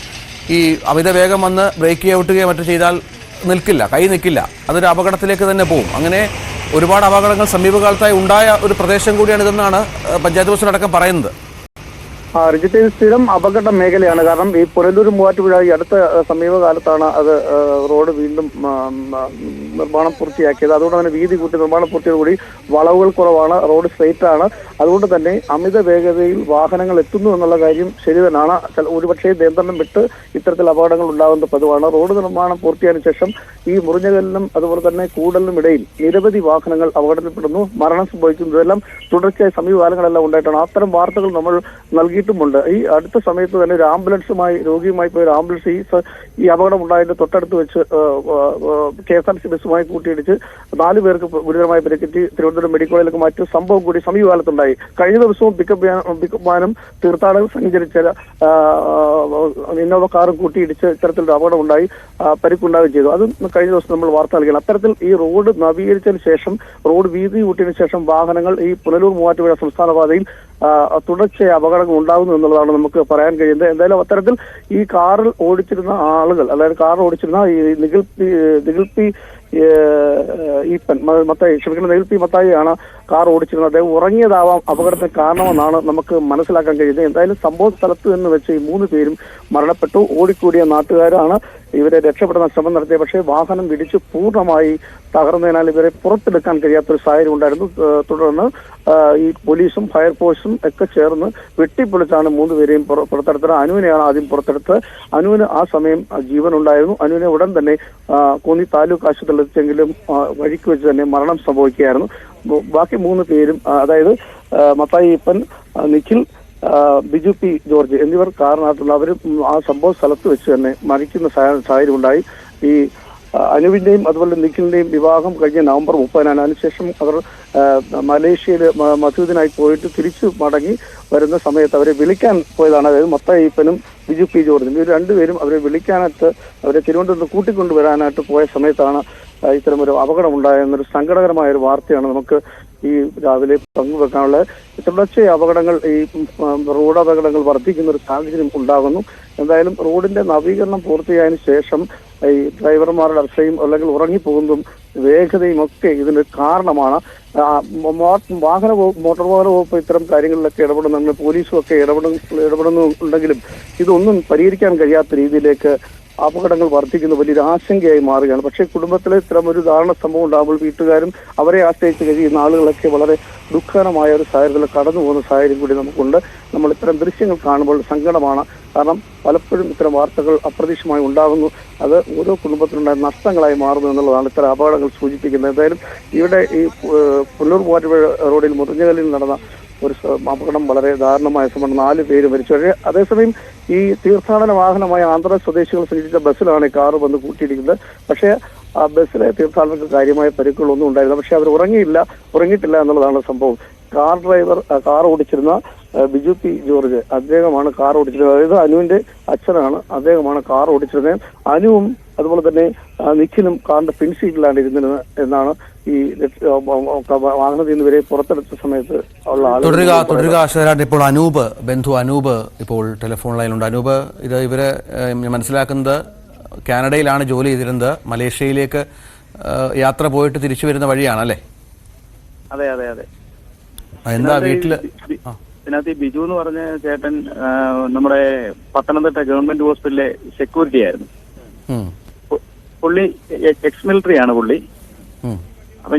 ഈ അമിത വേഗം വന്ന് ബ്രേക്ക് ഔട്ടുകയോ മറ്റു ചെയ്താൽ കൈ നിൽക്കില്ല. അതൊരു അപകടത്തിലേക്ക് തന്നെ പോകും. അങ്ങനെ ഒരുപാട് അപകടങ്ങൾ സമീപകാലത്തായി ഉണ്ടായ ഒരു പ്രദേശം കൂടിയാണിതെന്നാണ് പഞ്ചായത്ത് പ്രസിഡന്റ് അടക്കം പറയുന്നത്. റിജിത്ത്, സ്ഥിരം അപകട മേഖലയാണ്. കാരണം ഈ പുനലൂർ മൂവാറ്റുപുഴ ഈ അടുത്ത സമീപകാലത്താണ് അത് റോഡ് വീണ്ടും നിർമ്മാണം പൂർത്തിയാക്കിയത്. അതുകൊണ്ട് തന്നെ വീതി കൂട്ടി നിർമ്മാണം പൂർത്തിയോടുകൂടി വളവുകൾ കുറവാണ്, റോഡ് സ്ട്രെയിറ്റ് ആണ്. അതുകൊണ്ട് തന്നെ അമിത വേഗതയിൽ വാഹനങ്ങൾ എത്തുന്നു എന്നുള്ള കാര്യം ശരി തന്നെയാണ്. ഒരുപക്ഷേ നിയന്ത്രണം വിട്ട് ഇത്തരത്തിൽ അപകടങ്ങൾ ഉണ്ടാകുന്ന പതിവാണ്. റോഡ് നിർമ്മാണം പൂർത്തിയായതിനു ശേഷം ഈ മുറിഞ്ഞകലിനും അതുപോലെ തന്നെ കൂടലിനും ഇടയിൽ നിരവധി വാഹനങ്ങൾ അപകടത്തിൽപ്പെടുന്നു, മരണം സംഭവിക്കുന്നു. ഇതെല്ലാം തുടർച്ചയായ സമീപകാലങ്ങളെല്ലാം ഉണ്ടായിട്ടാണ്. അത്തരം വാർത്തകൾ നമ്മൾ നൽകിയിട്ടുമുണ്ട്. ഈ അടുത്ത സമയത്ത് തന്നെ ഒരു രോഗിയുമായി പോയ ഒരു ആംബുലൻസ് ഈ അപകടം ഉണ്ടായതിന്റെ തൊട്ടടുത്ത് വെച്ച് KSRTC ബസ്സുമായി കൂട്ടിയിടിച്ച് 4 പേർക്ക് ഗുരുതരമായി പരിക്കേറ്റ് തിരുവനന്തപുരം മെഡിക്കൽ കോളേജിലേക്ക് മാറ്റിയ സംഭവം കൂടി സമീപകാലത്തുണ്ടായി. കഴിഞ്ഞ ദിവസവും പിക്കപ്പ് വാനും തീർത്ഥാടകർ സഞ്ചരിച്ച ഇന്നോവ കാറും കൂട്ടിയിടിച്ച് ഇത്തരത്തിലൊരു അപകടം ഉണ്ടായി, പരിക്കുണ്ടാവുകയും ചെയ്തു. അത് കഴിഞ്ഞ ദിവസം നമ്മൾ വാർത്ത നൽകിയാണ്. അത്തരത്തിൽ ഈ റോഡ് നവീകരിച്ചതിന് ശേഷം, റോഡ് വീതി കൂട്ടിയതിനു ശേഷം വാഹനങ്ങൾ ഈ പുനലൂർ മൂവാറ്റുപുഴ സംസ്ഥാന പാതയിൽ തുടർച്ചയായ അപകടങ്ങൾ ഉണ്ടാകുന്നു എന്നുള്ളതാണ് നമുക്ക് പറയാൻ കഴിയുന്നത്. എന്തായാലും അത്തരത്തിൽ ഈ കാറിൽ ഓടിച്ചിരുന്ന ആളുകൾ, അതായത് കാർ ഓടിച്ചിരുന്ന ഈ നിഖിൽ മത്തായിയാണ് കാർ ഓടിച്ചിരുന്നത്. അദ്ദേഹം ഉറങ്ങിയതാവാം അപകടത്തിന് കാരണമെന്നാണ് നമുക്ക് മനസ്സിലാക്കാൻ കഴിയുന്നത്. എന്തായാലും സംഭവ സ്ഥലത്ത് നിന്ന് വെച്ച് ഈ 3 പേരും മരണപ്പെട്ടു. ഓടിക്കൂടിയ നാട്ടുകാരാണ് ഇവരെ രക്ഷപ്പെടുന്ന ശ്രമം നടത്തിയത്. പക്ഷേ വാഹനം ഇടിച്ച് പൂർണ്ണമായി തകർന്നതിനാൽ ഇവരെ പുറത്തെടുക്കാൻ കഴിയാത്തൊരു സാഹചര്യം ഉണ്ടായിരുന്നു. തുടർന്ന് ഈ പോലീസും ഫയർഫോഴ്സും ഒക്കെ ചേർന്ന് വെട്ടിപ്പൊളിച്ചാണ് 3 പേരെയും പുറത്തെടുത്തത്. അനുവിനെയാണ് ആദ്യം പുറത്തെടുത്തത്. അനുവിന് ആ സമയം ജീവൻ ഉണ്ടായിരുന്നു. അനുവിനെ ഉടൻ തന്നെ കോന്നി താലൂക്ക് ആശുപത്രിയിൽ എത്തിച്ചെങ്കിലും വഴിക്ക് വെച്ച് തന്നെ മരണം സംഭവിക്കുകയായിരുന്നു. ബാക്കി 3 പേരും, അതായത് മത്തായി ഈപ്പൻ, നിഖിൽ, ബിജു പി ജോർജ് എന്നിവർ കാറിനകത്തുള്ള അവർ ആ സംഭവ സ്ഥലത്ത് വെച്ച് തന്നെ മരിക്കുന്ന സാഹചര്യം ഉണ്ടായി. ഈ അനുവിന്റെയും അതുപോലെ നിഖിലിന്റെയും വിവാഹം കഴിഞ്ഞ നവംബർ 30-നാണ്. അതിനുശേഷം അവർ മലേഷ്യയിൽ മസൂദിനായി പോയിട്ട് തിരിച്ചു മടങ്ങി വരുന്ന സമയത്ത് അവരെ വിളിക്കാൻ പോയതാണ്. അതായത് മത്തായി ഈപ്പനും ബിജു പി ജോർജും ഇവർ 2 പേരും അവരെ വിളിക്കാനായിട്ട് അവരെ തിരുവനന്തപുരത്ത് കൂട്ടിക്കൊണ്ടുവരാനായിട്ട് പോയ സമയത്താണ് ഇത്തരമൊരു അപകടം ഉണ്ടായെന്നൊരു സങ്കടകരമായ ഒരു വാർത്തയാണ് നമുക്ക് ഈ രാവിലെ പങ്കുവെക്കാനുള്ളത്. തുടർച്ചയായ അപകടങ്ങൾ, ഈ റോഡ് അപകടങ്ങൾ വർദ്ധിക്കുന്ന ഒരു സാഹചര്യം ഉണ്ടാകുന്നു. എന്തായാലും റോഡിന്റെ നവീകരണം പൂർത്തിയായതിനു ശേഷം ഈ ഡ്രൈവർമാരുടെ അർച്ചയും അല്ലെങ്കിൽ ഉറങ്ങിപ്പോകുന്നതും വേഗതയും ഒക്കെ ഇതിന് കാരണമാണ്. മോട്ടോർ വാഹന വകുപ്പ് ഇത്തരം കാര്യങ്ങളിലൊക്കെ ഇടപെടുന്നുണ്ട്, പോലീസും ഒക്കെ ഇടപെടുന്നുണ്ടെങ്കിലും ഇതൊന്നും പരിഹരിക്കാൻ കഴിയാത്ത രീതിയിലേക്ക് അപകടങ്ങൾ വർദ്ധിക്കുന്ന വലിയൊരു ആശങ്കയായി മാറുകയാണ്. പക്ഷേ കുടുംബത്തിലെ ഇത്തരം ഒരു ദാരുണ സംഭവം ഉണ്ടാകുമ്പോൾ വീട്ടുകാരും അവരെ ആശ്രയിച്ച് കഴിയുന്ന ആളുകളൊക്കെ വളരെ ദുഃഖകരമായ ഒരു സാഹചര്യത്തിൽ കടന്നു പോകുന്ന സാഹചര്യം കൂടി നമുക്കുണ്ട്. നമ്മൾ ഇത്തരം ദൃശ്യങ്ങൾ കാണുമ്പോൾ സങ്കടമാണ്. കാരണം പലപ്പോഴും ഇത്തരം വാർത്തകൾ അപ്രതീക്ഷിതമായി ഉണ്ടാകുന്നു. അത് ഓരോ കുടുംബത്തിനുണ്ടായ നഷ്ടങ്ങളായി മാറുന്നു എന്നുള്ളതാണ് ഇത്തരം അപകടങ്ങൾ സൂചിപ്പിക്കുന്നത്. എന്തായാലും ഇവിടെ ഈ പുല്ലൂർ മൂവാറ്റുപുഴ റോഡിൽ മുറിഞ്ഞകലിൽ നടന്ന ഒരു അപകടം വളരെ ദാരുണമായ സംഭവം. 4 പേര് മരിച്ചു. പക്ഷേ അതേസമയം ഈ തീർത്ഥാടന വാഹനമായ ആന്ധ്ര സ്വദേശികൾ സഞ്ചരിച്ച ബസ്സിലാണ് കാറ് വന്ന് കൂട്ടിയിരിക്കുന്നത്. പക്ഷേ ആ ബസ്സിലെ തീർത്ഥാടകർക്ക് കാര്യമായ പരിക്കുകളൊന്നും ഉണ്ടായിരുന്നില്ല. പക്ഷെ അവർ ഉറങ്ങിയിട്ടില്ല എന്നുള്ളതാണ് സംഭവം. കാർ ഓടിച്ചിരുന്ന ബിജു പി ജോർജ്, അദ്ദേഹമാണ് കാർ ഓടിച്ചിരുന്നത്. അതായത് അനുവിന്റെ അച്ഛനാണ്, അദ്ദേഹമാണ് കാർ ഓടിച്ചിരുന്നത്. അനുവും അതുപോലെ തന്നെ നിഖിലും കാറിന്റെ പിൻസീറ്റിലാണ് ഇരുന്നിരുന്നത് എന്നാണ് ഈ വാഹനത്തിൽ നിന്ന് ഇവരെ പുറത്തെടുത്ത സമയത്ത് ഉള്ള തുടരുക ശരൺ. ഇപ്പോൾ ബന്ധു അനൂപ് ഇപ്പോൾ ടെലിഫോൺ ലൈനിലുണ്ട്. അനൂപ്, ഇവര് മനസ്സിലാക്കുന്നത് കാനഡയിലാണ് ജോലി ചെയ്തിരുന്നത്, മലേഷ്യയിലേക്ക് യാത്ര പോയിട്ട് തിരിച്ചു വരുന്ന വഴിയാണല്ലേ? അതെ അതെ അതെ. എന്താ വീട്ടില് ഇതിനകത്ത് ഈ ബിജു എന്ന് പറഞ്ഞ ചേട്ടൻ നമ്മുടെ പത്തനംതിട്ട ഗവൺമെന്റ് ഹോസ്പിറ്റലിലെ സെക്യൂരിറ്റി ആയിരുന്നു. പുള്ളി എക്സ് മിലിറ്ററി ആണ് പുള്ളി. അപ്പൊ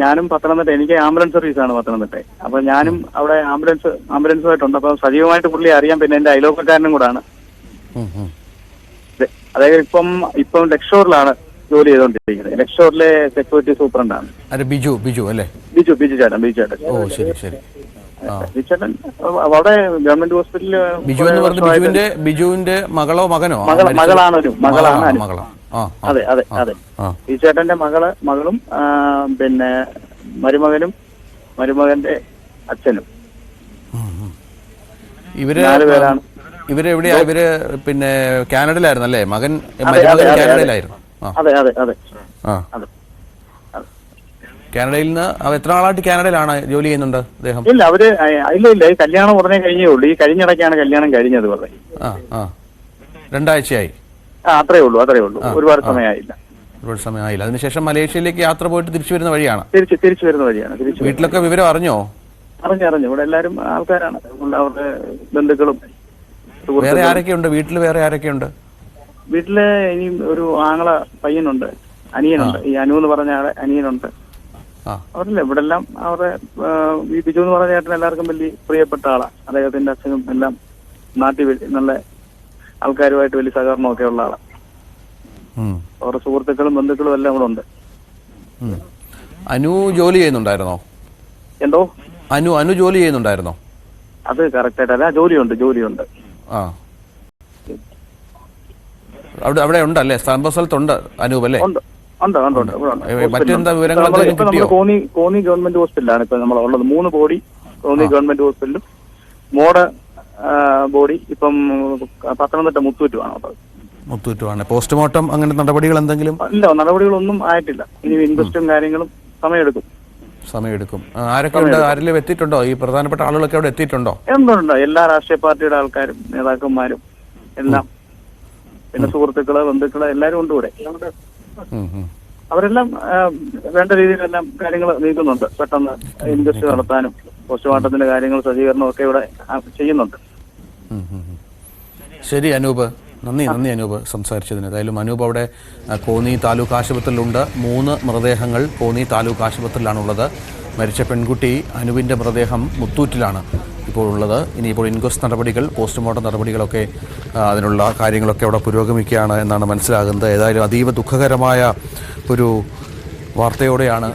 ഞാനും പത്തനംതിട്ട, എനിക്ക് ആംബുലൻസ് സർവീസ് ആണ് പത്തനംതിട്ട. അപ്പൊ ഞാനും അവിടെ ആംബുലൻസുമായിട്ടുണ്ട്. അപ്പൊ സജീവമായിട്ട് പുള്ളി അറിയാം. പിന്നെ എന്റെ അയലോക്കക്കാരനും കൂടാണ്. അതായത് ഇപ്പം ലക്ഷോറിലാണ് ജോലി ചെയ്തുകൊണ്ടിരിക്കുന്നത്. ലക്ഷോറിലെ സെക്യൂരിറ്റി സൂപ്രണ്ടാണ്. ബിജു അല്ലേ? ബിജു ചേട്ടൻ. ഓ ശരി ശരി. ചേട്ടൻ അവിടെ ഗവൺമെന്റ് ഹോസ്പിറ്റലിൽ ബിജുവിന്റെ മകളോ മകനോ? മകളാണ്. അതെ അതെ അതെ. ഈ ചേട്ടന്റെ മകളും പിന്നെ മരുമകന്റെ അച്ഛനും ഇവരാണ്. ഇവരെവിടെയാ? ഇവര് പിന്നെ കാനഡയിലായിരുന്നല്ലേ? മകൻ കാനഡയിലായിരുന്നു. അതെ അതെ അതെ. കാനഡയിൽ നിന്ന് എത്ര നാളായിട്ട് കാനഡയിലാണ് ജോലി ചെയ്യുന്നുണ്ട് അദ്ദേഹം? ഇല്ല, ഇല്ല കല്യാണം ഉടനെ കഴിഞ്ഞേ ഉള്ളൂ. ഈ കഴിഞ്ഞിടയ്ക്കാണ് കല്യാണം കഴിഞ്ഞത്. പറഞ്ഞത് 2 ആഴ്ചയായി. അത്രേ ഉള്ളൂ. ഒരുപാട് സമയമായില്ല. അതിനുശേഷം മലേഷ്യയിലേക്ക് യാത്ര പോയിട്ട് തിരിച്ചു വരുന്ന വഴിയാണ്. തിരിച്ചു വരുന്ന വഴിയാണ്. വീട്ടിലൊക്കെ വിവരം അറിഞ്ഞോ? അറിഞ്ഞു. ഇവിടെ എല്ലാരും ആൾക്കാരാണ്, അവരുടെ ബന്ധുക്കളും. വേറെ ആരൊക്കെയുണ്ട് വീട്ടിൽ? വീട്ടില് ഇനി ഒരു ആങ്ങള പയ്യനുണ്ട്, അനിയനുണ്ട്. ഈ അനു എന്ന് പറഞ്ഞ ആളെ അനിയനുണ്ട്. അവരല്ലേ ഇവിടെ എല്ലാം അവരുടെ ഈ ബിജു എന്ന് പറഞ്ഞ ചേട്ടൻ എല്ലാവർക്കും വലിയ പ്രിയപ്പെട്ട ആളാണ്. അദ്ദേഹത്തിന്റെ അച്ഛനും എല്ലാം നാട്ടിൽ നല്ല ആൾക്കാരുമായിട്ട് വലിയ സഹകരണമൊക്കെ ഉള്ള ആളാണ്. അവരുടെ സുഹൃത്തുക്കളും ബന്ധുക്കളും എല്ലാം ഇവിടെ ഉണ്ട്. അനു ജോലി ചെയ്യുന്നുണ്ടായിരുന്നോ? എന്തോ? അനു ജോലി ചെയ്യുന്നുണ്ടായിരുന്നോ? അത് കറക്റ്റ് ആയിട്ടല്ല. ജോലിയുണ്ട്. അവിടെ ഉണ്ടല്ലേ? സ്ഥലത്തുണ്ട് അനൂപ് അല്ലേ? ഉണ്ട്. മറ്റെന്താ വിവരങ്ങൾ? കോന്നി ഗവൺമെന്റ് ഹോസ്പിറ്റലാണ് ഇപ്പൊ നമ്മളുള്ളത്. 3 ബോഡി കോന്നി ഗവൺമെന്റ് ഹോസ്പിറ്റലും മോഡ് ബോഡി ഇപ്പം പത്തനംതിട്ട മുത്തൂറ്റുമാണ്. പോസ്റ്റ്മോർട്ടം അങ്ങനെ നടപടികൾ എന്തെങ്കിലും? ഇല്ല, നടപടികളൊന്നും ആയിട്ടില്ല. ഇനി ഇൻക്വസ്റ്റും കാര്യങ്ങളും സമയമെടുക്കും. സമയമെടുക്കും. ആരൊക്കെ ഉണ്ട്? ആരെങ്കിലും എത്തിയിട്ടുണ്ടോ? ഈ പ്രധാനപ്പെട്ട ആളുകളൊക്കെ അവിടെ എത്തിയിട്ടുണ്ടോ? എന്തുണ്ട്, എല്ലാ രാഷ്ട്രീയ പാർട്ടിയുടെ ആൾക്കാരും നേതാക്കന്മാരും എല്ലാം, പിന്നെ സുഹൃത്തുക്കള് ബന്ധുക്കള് എല്ലാരും ഉണ്ട് ഇവിടെ. അവരെല്ലാം വേണ്ട രീതിയിലെല്ലാം കാര്യങ്ങൾ നീക്കുന്നുണ്ട്. പെട്ടെന്ന് ഇൻക്വസ്റ്റ് നടത്താനും പോസ്റ്റ്മോർട്ടത്തിന്റെ കാര്യങ്ങൾ സജ്ജീകരണം ഒക്കെ ഇവിടെ ചെയ്യുന്നുണ്ട്. ശരി അനൂപ്, നന്ദി അനൂപ് സംസാരിച്ചതിന്. ഏതായാലും അനൂപ് അവിടെ കോന്നി താലൂക്ക് ആശുപത്രിയിലുണ്ട്. 3 മൃതദേഹങ്ങൾ കോന്നി താലൂക്ക് ആശുപത്രിയിലാണുള്ളത്. മരിച്ച പെൺകുട്ടി അനൂപിൻ്റെ മൃതദേഹം മുത്തൂറ്റിലാണ് ഇപ്പോൾ ഉള്ളത്. ഇനിയിപ്പോൾ ഇൻക്വസ്റ്റ് നടപടികൾ, പോസ്റ്റ്മോർട്ടം നടപടികളൊക്കെ അതിനുള്ള കാര്യങ്ങളൊക്കെ അവിടെ പുരോഗമിക്കുകയാണ് എന്നാണ് മനസ്സിലാകുന്നത്. ഏതായാലും അതീവ ദുഃഖകരമായ ഒരു വാർത്തയോടെയാണ്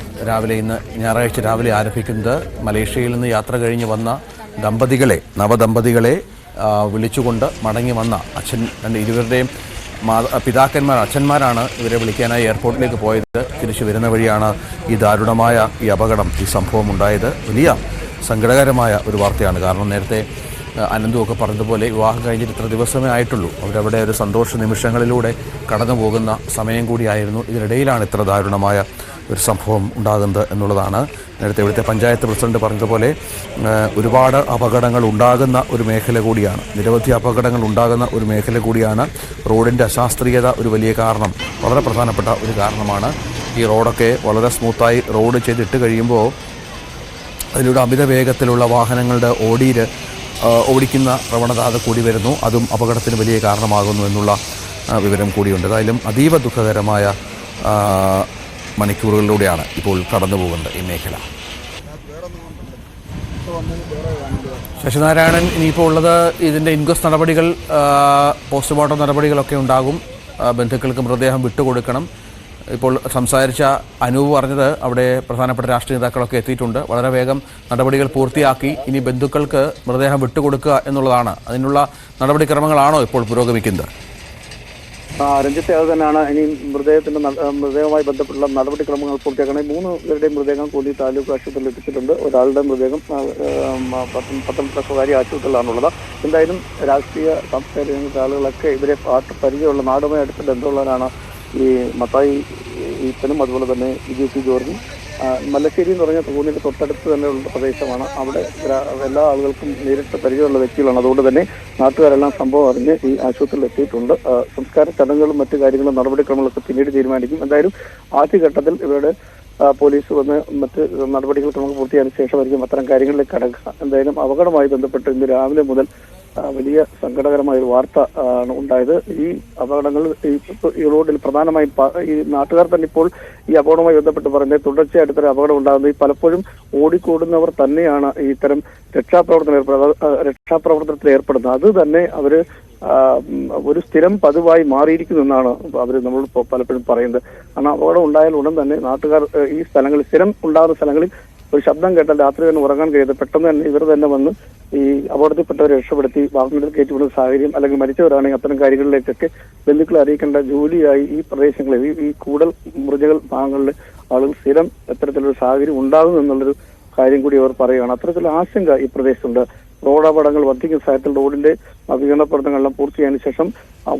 ഇന്ന് ഞായറാഴ്ച രാവിലെ ആരംഭിക്കുന്നത്. മലേഷ്യയിൽ നിന്ന് യാത്ര കഴിഞ്ഞ് വന്ന നവദമ്പതികളെ വിളിച്ചുകൊണ്ട് മടങ്ങി വന്ന ഇരുവരുടെയും അച്ഛന്മാരാണ് ഇവരെ വിളിക്കാനായി എയർപോർട്ടിലേക്ക് പോയത്. തിരിച്ചു വരുന്ന വഴിയാണ് ഈ ദാരുണമായ ഈ അപകടം, ഈ സംഭവം ഉണ്ടായത്. വലിയ സങ്കടകരമായ ഒരു വാർത്തയാണ്. കാരണം നേരത്തെ അനന്തുമൊക്കെ പറഞ്ഞതുപോലെ വിവാഹം കഴിഞ്ഞിട്ട് ഇത്ര ദിവസമേ ആയിട്ടുള്ളൂ. അവരവിടെ ഒരു സന്തോഷ നിമിഷങ്ങളിലൂടെ കടന്നു പോകുന്ന സമയം കൂടിയായിരുന്നു. ഇതിനിടയിലാണ് ഇത്ര ദാരുണമായ ഒരു സംഭവം ഉണ്ടാകുന്നത് എന്നുള്ളതാണ്. നേരത്തെ ഇവിടുത്തെ പഞ്ചായത്ത് പ്രസിഡന്റ് പറഞ്ഞതുപോലെ ഒരുപാട് അപകടങ്ങൾ ഉണ്ടാകുന്ന ഒരു മേഖല കൂടിയാണ്, നിരവധി അപകടങ്ങൾ ഉണ്ടാകുന്ന ഒരു മേഖല കൂടിയാണ്. റോഡിൻ്റെ അശാസ്ത്രീയത ഒരു വലിയ കാരണം, വളരെ പ്രധാനപ്പെട്ട ഒരു കാരണമാണ്. ഈ റോഡൊക്കെ വളരെ സ്മൂത്തായി റോഡ് ചെയ്തിട്ട് കഴിയുമ്പോൾ അതിലൂടെ അമിത വേഗത്തിലുള്ള വാഹനങ്ങളുടെ ഓടിക്കുന്ന പ്രവണത അത് കൂടി വരുന്നു. അതും അപകടത്തിന് വലിയ കാരണമാകുന്നു എന്നുള്ള വിവരം കൂടിയുണ്ട്. ഏതായാലും അതീവ ദുഃഖകരമായ മണിക്കൂറുകളിലൂടെയാണ് ഇപ്പോൾ കടന്നു പോകുന്നത് ഈ മേഖല. ശശിനാരായണൻ, ഇനിയിപ്പോൾ ഉള്ളത് ഇതിൻ്റെ ഇൻക്വസ്റ്റ് നടപടികൾ, പോസ്റ്റ്മോർട്ടം നടപടികളൊക്കെ ഉണ്ടാകും. ബന്ധുക്കൾക്ക് മൃതദേഹം വിട്ടുകൊടുക്കണം. ഇപ്പോൾ സംസാരിച്ച അനൂപ് പറഞ്ഞത് അവിടെ പ്രധാനപ്പെട്ട രാഷ്ട്രീയ നേതാക്കളൊക്കെ എത്തിയിട്ടുണ്ട്. വളരെ വേഗം നടപടികൾ പൂർത്തിയാക്കി ഇനി ബന്ധുക്കൾക്ക് മൃതദേഹം വിട്ടുകൊടുക്കുക എന്നുള്ളതാണ്. അതിനുള്ള നടപടിക്രമങ്ങളാണോ ഇപ്പോൾ പുരോഗമിക്കുന്നത്? രഞ്ജിത്തെ, അത് തന്നെയാണ്. ഇനി മൃതദേഹവുമായി ബന്ധപ്പെട്ടുള്ള നടപടിക്രമങ്ങൾ പൂർത്തിയാക്കണം. 3 പേരുടെയും മൃതദേഹം കോന്നി താലൂക്ക് ആശുപത്രിയിൽ എത്തിച്ചിട്ടുണ്ട്. ഒരാളുടെ മൃതദേഹം പത്തനംതിട്ട സ്വകാര്യ ആശുപത്രിയിലാണുള്ളത്. എന്തായാലും രാഷ്ട്രീയ സാംസ്കാരിക രംഗത്തെ ആളുകളൊക്കെ ഇവരെ പരിചയമുള്ള, നാടുമായി അടുത്ത ബന്ധമുള്ളവരാണ് ഈ മത്തായി ഈപ്പനും അതുപോലെ തന്നെ ബിജു ജോർജും. മല്ലശ്ശേരി എന്ന് പറഞ്ഞാൽ കോന്നിയുടെ തൊട്ടടുത്ത് തന്നെയുള്ള പ്രദേശമാണ്. അവിടെ എല്ലാ ആളുകൾക്കും നേരിട്ട് പരിചയമുള്ള വ്യക്തികളാണ്. അതുകൊണ്ട് തന്നെ നാട്ടുകാരെല്ലാം സംഭവം അറിഞ്ഞ് ഈ ആശുപത്രിയിൽ എത്തിയിട്ടുണ്ട്. സംസ്കാര ചടങ്ങുകളും മറ്റു കാര്യങ്ങളും നടപടിക്രമങ്ങളൊക്കെ പിന്നീട് തീരുമാനിക്കും. എന്തായാലും ആദ്യഘട്ടത്തിൽ ഇവരുടെ പോലീസ് വന്ന് മറ്റ് നടപടികൾക്ക് നമുക്ക് പൂർത്തിയായ ശേഷമായിരിക്കും അത്തരം കാര്യങ്ങളിലേക്ക് കടക്കുക. എന്തായാലും അപകടവുമായി ബന്ധപ്പെട്ട് ഇന്ന് രാവിലെ മുതൽ വലിയ സങ്കടകരമായ ഒരു വാർത്ത ആണ് ഉണ്ടായത്. ഈ അപകടങ്ങൾ ഈ റോഡിൽ പ്രധാനമായും ഈ നാട്ടുകാർ തന്നെ ഇപ്പോൾ ഈ അപകടവുമായി ബന്ധപ്പെട്ട് പറയുന്നത് തുടർച്ചയായിട്ട് ഇത്തരം അപകടം ഉണ്ടാകുന്നത് പലപ്പോഴും ഓടിക്കൂടുന്നവർ തന്നെയാണ് ഈ ഇത്തരം രക്ഷാപ്രവർത്തനത്തിൽ ഏർപ്പെടുന്നത്. അത് തന്നെ അവര് ഒരു സ്ഥിരം പതിവായി മാറിയിരിക്കുന്നു എന്നാണ് അവർ നമ്മൾ പലപ്പോഴും പറയുന്നത്. കാരണം അപകടം ഉണ്ടായാൽ ഉടൻ തന്നെ നാട്ടുകാർ ഈ സ്ഥലങ്ങളിൽ, സ്ഥിരം ഉണ്ടാകുന്ന സ്ഥലങ്ങളിൽ ഒരു ശബ്ദം കേട്ടാൽ രാത്രി തന്നെ ഉറങ്ങാൻ കഴിയാതെ പെട്ടെന്ന് തന്നെ ഇവർ തന്നെ വന്ന് ഈ അപകടത്തിൽപ്പെട്ടവരെ രക്ഷപ്പെടുത്തി വാഹനത്തിൽ കയറ്റിവിടുന്ന സാഹചര്യം, അല്ലെങ്കിൽ മരിച്ചവരാണെങ്കിൽ അത്തരം കാര്യങ്ങളിലേക്കൊക്കെ ബന്ധുക്കളെ അറിയിക്കേണ്ട ജോലിയായി ഈ പ്രദേശങ്ങളിൽ, ഈ കൂടൽ മുറിഞ്ഞകൾ ഭാഗങ്ങളിൽ ആളുകൾ സ്ഥിരം എത്തരത്തിലൊരു സാഹചര്യം ഉണ്ടാകുന്നു എന്നുള്ളൊരു കാര്യം കൂടി അവർ പറയുകയാണ്. അത്തരത്തിലുള്ള ആശങ്ക ഈ പ്രദേശത്തുണ്ട്. റോഡപകടങ്ങൾ വർദ്ധിക്കുന്ന സാഹചര്യത്തിൽ റോഡിന്റെ നവീകരണ പ്രവർത്തനങ്ങളെല്ലാം പൂർത്തിയായതിനു ശേഷം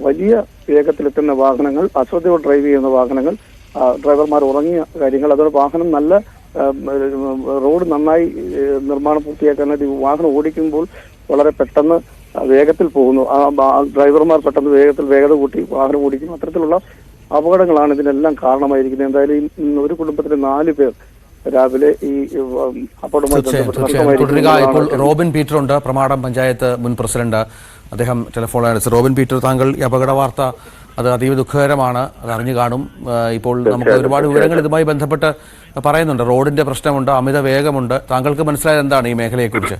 വലിയ വേഗത്തിലെത്തുന്ന വാഹനങ്ങൾ, അശ്രദ്ധയോടെ ഡ്രൈവ് ചെയ്യുന്ന വാഹനങ്ങൾ, ഡ്രൈവർമാർ ഉറങ്ങിയ കാര്യങ്ങൾ, അതുപോലെ വാഹനം നല്ല റോഡ് നന്നായി നിർമ്മാണം പൂർത്തിയാക്കാനായിട്ട് വാഹനം ഓടിക്കുമ്പോൾ വളരെ പെട്ടെന്ന് വേഗത്തിൽ പോകുന്നു. ഡ്രൈവർമാർ പെട്ടെന്ന് വേഗത കൂട്ടി വാഹനം ഓടിക്കും. അത്തരത്തിലുള്ള അപകടങ്ങളാണ് ഇതിനെല്ലാം കാരണമായിരിക്കുന്നത്. എന്തായാലും ഒരു കുടുംബത്തിലെ 4 പേർ രാവിലെ ഈ അപകടവുമായി തുടരുക. ഇപ്പോൾ റോബിൻ പീറ്റർ ഉണ്ട്, പ്രമാടം പഞ്ചായത്ത് മുൻ പ്രസിഡന്റ്. അദ്ദേഹം ടെലിഫോണിലാണ്. റോബിൻ പീറ്റർ, താങ്കൾ ഈ അപകട വാർത്ത അത് അതീവ ദുഃഖകരമാണ്, അത് അറിഞ്ഞു കാണും. ഇപ്പോൾ നമുക്ക് ഒരുപാട് വിവരങ്ങൾ ഇതുമായി ബന്ധപ്പെട്ട് പറയുന്നുണ്ട്. റോഡിന്റെ പ്രശ്നമുണ്ട്, അമിത വേഗമുണ്ട്. താങ്കൾക്ക് മനസ്സിലായത് എന്താണ് ഈ മേഖലയെക്കുറിച്ച്?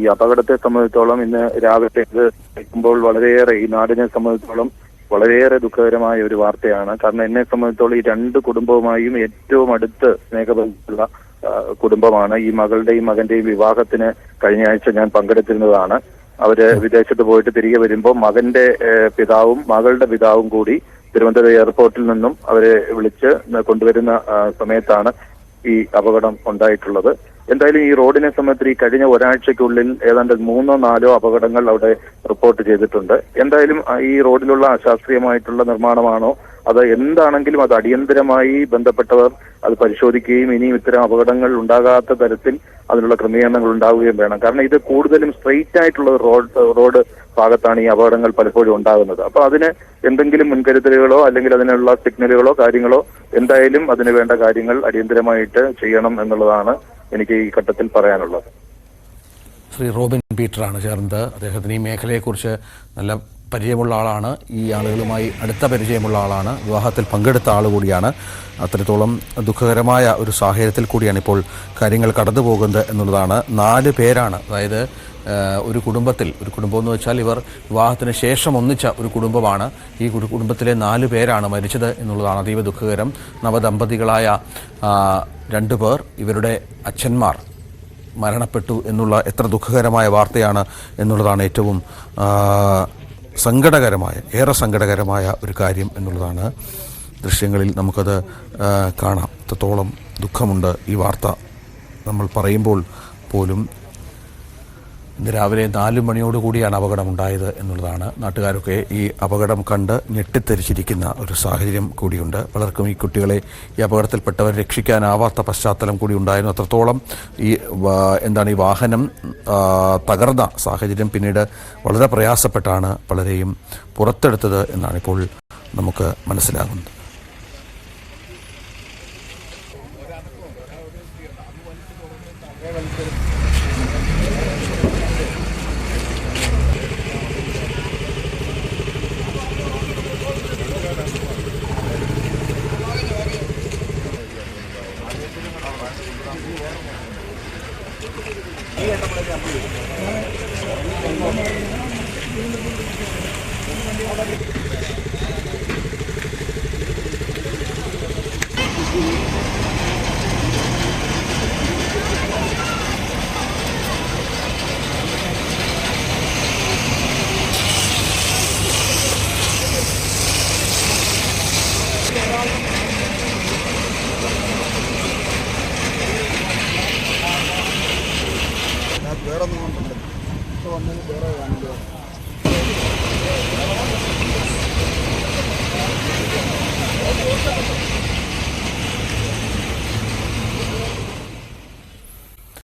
ഈ അപകടത്തെ സംബന്ധിച്ചോളം ഇന്ന് രാവിലെ ഇത് കേൾക്കുമ്പോൾ വളരെയേറെ ഈ നാടിനെ സംബന്ധിച്ചോളം വളരെയേറെ ദുഃഖകരമായ ഒരു വാർത്തയാണ്. കാരണം എന്നെ സംബന്ധിച്ചോളം ഈ 2 കുടുംബവുമായും ഏറ്റവും അടുത്ത് സ്നേഹബന്ധമുള്ള കുടുംബമാണ്. ഈ മകളുടെയും മകന്റെയും വിവാഹത്തിന് കഴിഞ്ഞ ആഴ്ച ഞാൻ പങ്കെടുത്തിരുന്നതാണ്. അവര് വിദേശത്ത് പോയിട്ട് തിരികെ വരുമ്പോൾ മകന്റെ പിതാവും മകളുടെ പിതാവും കൂടി തിരുവനന്തപുരം എയർപോർട്ടിൽ നിന്നും അവരെ വിളിച്ച് കൊണ്ടുവരുന്ന സമയത്താണ് ഈ അപകടം ഉണ്ടായിട്ടുള്ളത്. എന്തായാലും ഈ റോഡിനെ സംബന്ധിച്ച് ഈ കഴിഞ്ഞ ഒരാഴ്ചയ്ക്കുള്ളിൽ ഏതാണ്ട് 3-4 അപകടങ്ങൾ അവിടെ റിപ്പോർട്ട് ചെയ്തിട്ടുണ്ട്. എന്തായാലും ഈ റോഡിലുള്ള അശാസ്ത്രീയമായിട്ടുള്ള നിർമ്മാണമാണോ അത് എന്താണെങ്കിലും അത് അടിയന്തരമായി ബന്ധപ്പെട്ടവർ അത് പരിശോധിക്കുകയും ഇനിയും ഇത്തരം അപകടങ്ങൾ ഉണ്ടാകാത്ത തരത്തിൽ അതിനുള്ള ക്രമീകരണങ്ങൾ ഉണ്ടാവുകയും വേണം. കാരണം ഇത് കൂടുതലും സ്ട്രെയിറ്റ് ആയിട്ടുള്ള റോഡ് ഭാഗത്താണ് ഈ അപകടങ്ങൾ പലപ്പോഴും ഉണ്ടാകുന്നത്. അപ്പൊ അതിന് എന്തെങ്കിലും മുൻകരുതലുകളോ അല്ലെങ്കിൽ അതിനുള്ള സിഗ്നലുകളോ കാര്യങ്ങളോ എന്തായാലും അതിന് വേണ്ട കാര്യങ്ങൾ അടിയന്തരമായിട്ട് ചെയ്യണം എന്നുള്ളതാണ് എനിക്ക് ഈ ഘട്ടത്തിൽ പറയാനുള്ളത്. ശ്രീ റോബിൻ പീറ്ററാണ് ചേർന്നത്. അദ്ദേഹത്തിന് ഈ മേഖലയെക്കുറിച്ച് നല്ല പരിചയമുള്ള ആളാണ്. ഈ ആളുകളുമായി അടുത്ത പരിചയമുള്ള ആളാണ്. വിവാഹത്തിൽ പങ്കെടുത്ത ആൾ കൂടിയാണ്. അത്രത്തോളം ദുഃഖകരമായ ഒരു സാഹചര്യത്തിൽ കൂടിയാണ് ഇപ്പോൾ കാര്യങ്ങൾ കടന്നു പോകുന്നത് എന്നുള്ളതാണ്. 4 പേരാണ്, അതായത് ഒരു കുടുംബത്തിൽ, ഒരു കുടുംബം എന്ന് വെച്ചാൽ ഇവർ വിവാഹത്തിന് ശേഷം ഒന്നിച്ച ഒരു കുടുംബമാണ്. ഈ കുടുംബത്തിലെ 4 പേരാണ് മരിച്ചത് എന്നുള്ളതാണ് അതീവ ദുഃഖകരം. നവദമ്പതികളായ 2 പേർ, ഇവരുടെ അച്ഛന്മാർ മരണപ്പെട്ടു എന്നുള്ള എത്ര ദുഃഖകരമായ വാർത്തയാണ് എന്നുള്ളതാണ് ഏറ്റവും ഏറെ സങ്കടകരമായ ഒരു കാര്യം എന്നുള്ളതാണ്. ദൃശ്യങ്ങളിൽ നമുക്കത് കാണാം. എത്രത്തോളം ദുഃഖമുണ്ട് ഈ വാർത്ത നമ്മൾ പറയുമ്പോൾ പോലും. ഇന്ന് രാവിലെ 4 മണിയോടുകൂടിയാണ് അപകടമുണ്ടായത് എന്നുള്ളതാണ്. നാട്ടുകാരൊക്കെ ഈ അപകടം കണ്ട് ഞെട്ടിത്തെരിച്ചിരിക്കുന്ന ഒരു സാഹചര്യം കൂടിയുണ്ട്. പലർക്കും ഈ കുട്ടികളെ, ഈ അപകടത്തിൽപ്പെട്ടവരെ രക്ഷിക്കാനാവാത്ത പശ്ചാത്തലം കൂടി ഉണ്ടായിരുന്നു. അത്രത്തോളം ഈ വാഹനം തകർന്ന സാഹചര്യം പിന്നീട് വളരെ പ്രയാസപ്പെട്ടാണ് പലരെയും പുറത്തെടുത്തത് എന്നാണ് ഇപ്പോൾ നമുക്ക് മനസ്സിലാകുന്നത്. വേറെ